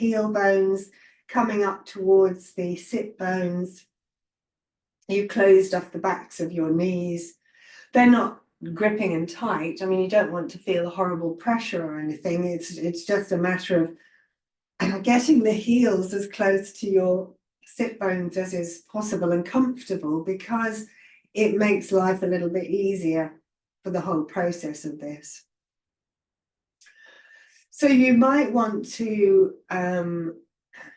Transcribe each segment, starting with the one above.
heel bones coming up towards the sit bones. You closed off the backs of your knees. They're not gripping and tight. I mean, you don't want to feel horrible pressure or anything. It's just a matter of getting the heels as close to your sit bones as is possible and comfortable, because it makes life a little bit easier for the whole process of this. So you might want to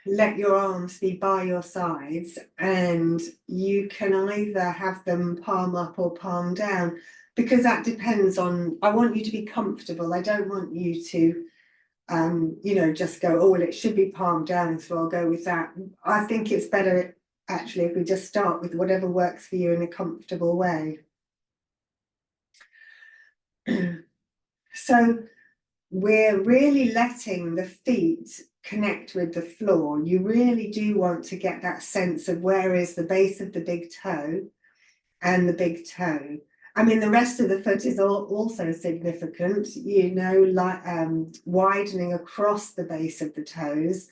let your arms be by your sides, and you can either have them palm up or palm down, because that depends on, I want you to be comfortable. I don't want you to you know, just go, oh, well, it should be palm down, so I'll go with that. I think it's better actually if we just start with whatever works for you in a comfortable way. So we're really letting the feet connect with the floor. You really do want to get that sense of where is the base of the big toe and the big toe. I mean, the rest of the foot is also significant, you know, like widening across the base of the toes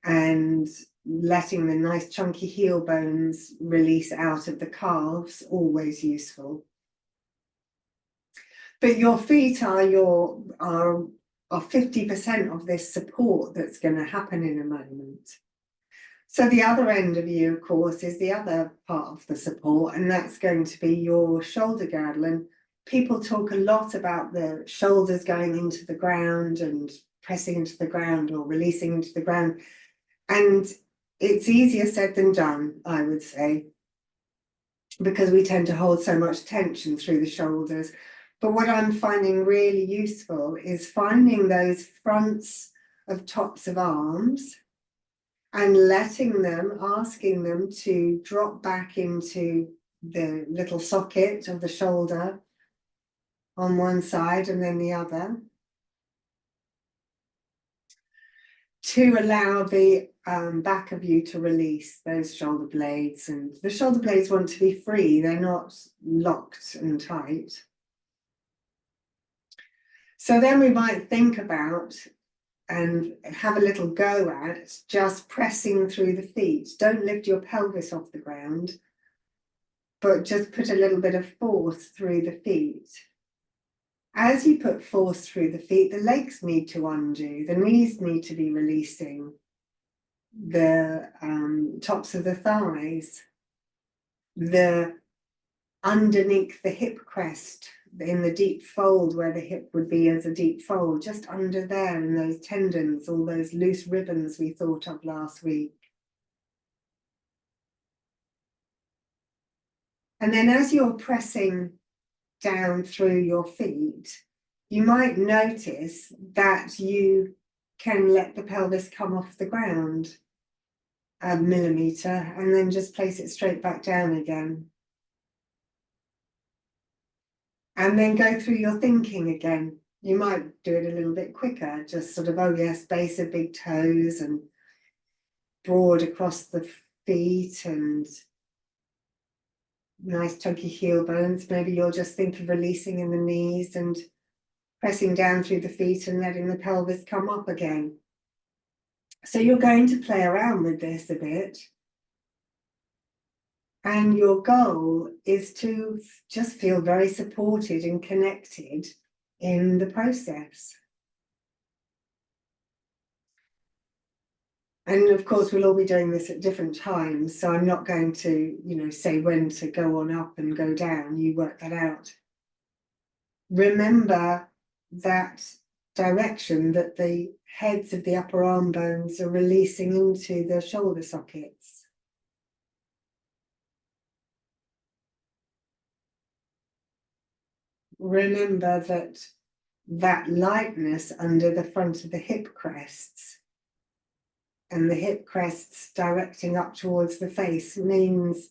and letting the nice chunky heel bones release out of the calves, always useful. But your feet are 50% of this support that's going to happen in a moment. So the other end of you, of course, is the other part of the support, and that's going to be your shoulder girdle. And people talk a lot about the shoulders going into the ground and pressing into the ground or releasing into the ground. And it's easier said than done, I would say, because we tend to hold so much tension through the shoulders. But what I'm finding really useful is finding those fronts of tops of arms and letting them, asking them to drop back into the little socket of the shoulder on one side and then the other, to allow the back of you to release those shoulder blades. And the shoulder blades want to be free, they're not locked and tight. So then we might think about and have a little go at just pressing through the feet. Don't lift your pelvis off the ground, but just put a little bit of force through the feet. As you put force through the feet, the legs need to undo, the knees need to be releasing, the tops of the thighs, the underneath the hip crest, in the deep fold where the hip would be as a deep fold, just under there in those tendons, all those loose ribbons we thought of last week. And then as you're pressing down through your feet, you might notice that you can let the pelvis come off the ground a millimetre and then just place it straight back down again. And then go through your thinking again. You might do it a little bit quicker, just sort of, oh yes, base of big toes and broad across the feet and nice chunky heel bones. Maybe you'll just think of releasing in the knees and pressing down through the feet and letting the pelvis come up again. So you're going to play around with this a bit. And your goal is to just feel very supported and connected in the process. And of course, we'll all be doing this at different times. So I'm not going to, you know, say when to go on up and go down. You work that out. Remember that direction, that the heads of the upper arm bones are releasing into the shoulder sockets. Remember that lightness under the front of the hip crests, and the hip crests directing up towards the face means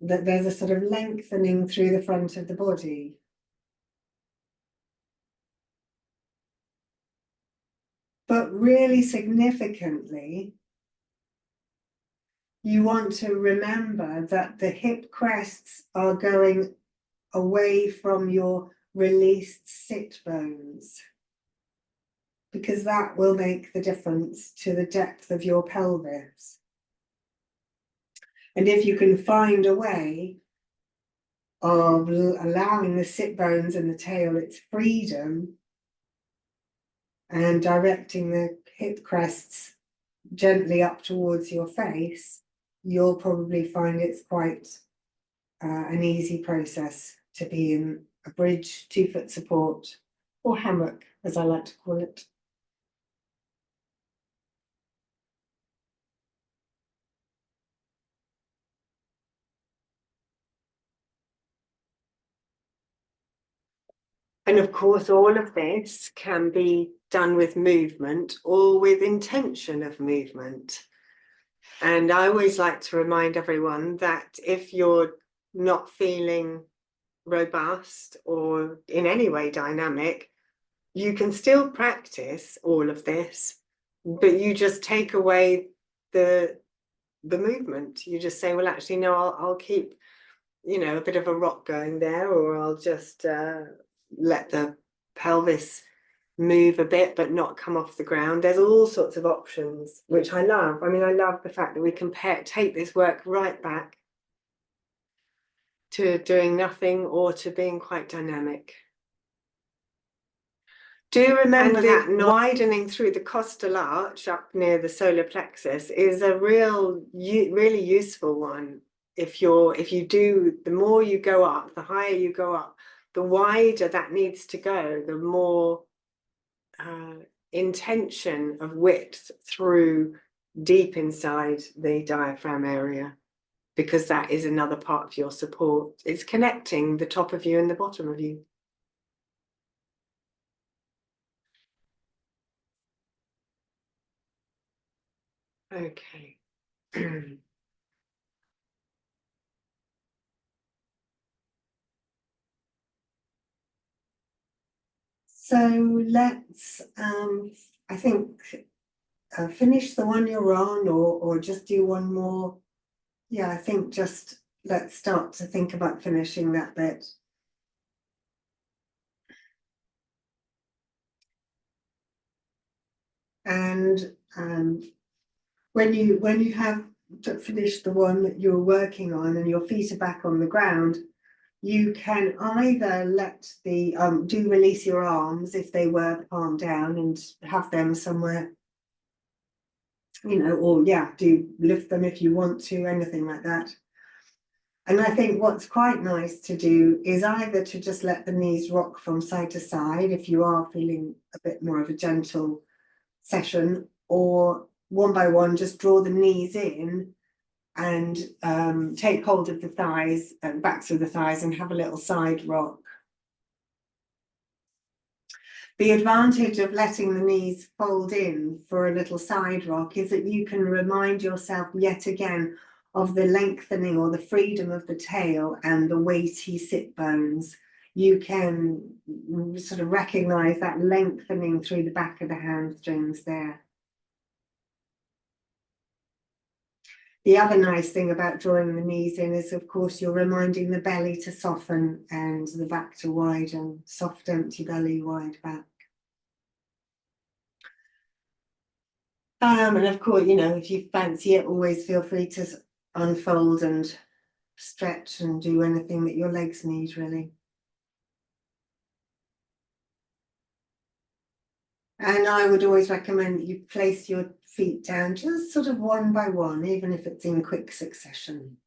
that there's a sort of lengthening through the front of the body. But really significantly, you want to remember that the hip crests are going away from your released sit bones. because that will make the difference to the depth of your pelvis. And if you can find a way of allowing the sit bones and the tail its freedom and directing the hip crests gently up towards your face, you'll probably find it's quite an easy process to be in a bridge, 2-foot support, or hammock, as I like to call it. And of course, all of this can be done with movement or with intention of movement. And I always like to remind everyone that if you're not feeling robust or in any way dynamic, you can still practice all of this, but you just take away the movement. You just say, well, actually, no, I'll keep, a bit of a rock going there, or I'll just let the pelvis move a bit but not come off the ground. There's all sorts of options, which I love. I mean, I love the fact that we can take this work right back to doing nothing or to being quite dynamic. Do remember that widening through the costal arch up near the solar plexus is a really useful one. If you do, the more you go up, the higher you go up, the wider that needs to go, the more intention of width through deep inside the diaphragm area, because that is another part of your support. It's connecting the top of you and the bottom of you. Okay. So let's, I think, finish the one you're on, or just do one more. Yeah, I think just let's start to think about finishing that bit. And when you have finished the one that you're working on and your feet are back on the ground, you can either let the do release your arms if they were palm down and have them somewhere, or do lift them if you want to, anything like that. And I think what's quite nice to do is either to just let the knees rock from side to side if you are feeling a bit more of a gentle session, or one by one just draw the knees in and take hold of the thighs and backs of the thighs and have a little side rock. The advantage of letting the knees fold in for a little side rock is that you can remind yourself yet again of the lengthening or the freedom of the tail and the weighty sit bones. You can sort of recognize that lengthening through the back of the hamstrings there. The other nice thing about drawing the knees in is, of course, you're reminding the belly to soften and the back to widen. Soft, empty belly, wide back. And of course, if you fancy it, always feel free to unfold and stretch and do anything that your legs need, really. And I would always recommend that you place your feet down just sort of one by one, even if it's in quick succession.